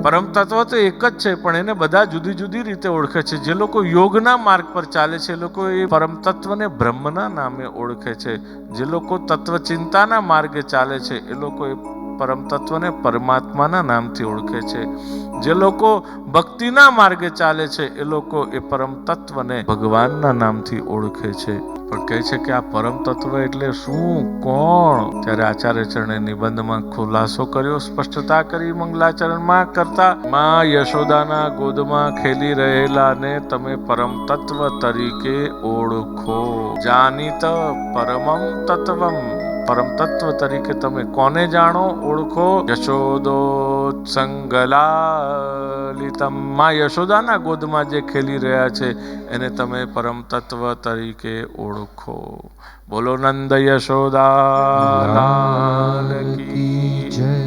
પરમ તત્વ તો એક જ છે, પણ એને બધા જુદી જુદી રીતે ઓળખે છે. જે લોકો યોગના માર્ગ પર ચાલે છે એ લોકો એ પરમ તત્વને બ્રહ્મના નામે ઓળખે છે. જે લોકો તત્વચિંતાના માર્ગે ચાલે છે એ લોકો એ પરમ તત્વને પરમાત્માના નામથી ઓળખે છે. જે લોકો ભક્તિના માર્ગે ચાલે છે એ લોકો એ પરમ તત્વને ભગવાનના નામથી ઓળખે છે. પણ કહે છે કે આ પરમ તત્વ એટલે શું, કોણ? ત્યારે આચાર્ય ચરણે નિબંધમાં ખુલાસો કર્યો, સ્પષ્ટતા કરી મંગલાચરણમાં કરતા. માં યશોદાના ગોદમાં ખેલી રહેલાને તમે પરમ તત્વ તરીકે ઓળખો. જાનીત પરમમ તત્વમ, પરમ તત્વ તરીકે તમે કોને જાણો, ઓળખો? યશોદોત્સંગલાલિતમ, માં યશોદાના ગોદમાં જે ખેલી રહ્યા છે એને તમે પરમ તત્વ તરીકે ઓળખો. બોલો નંદ યશોદા લાલ કી જય.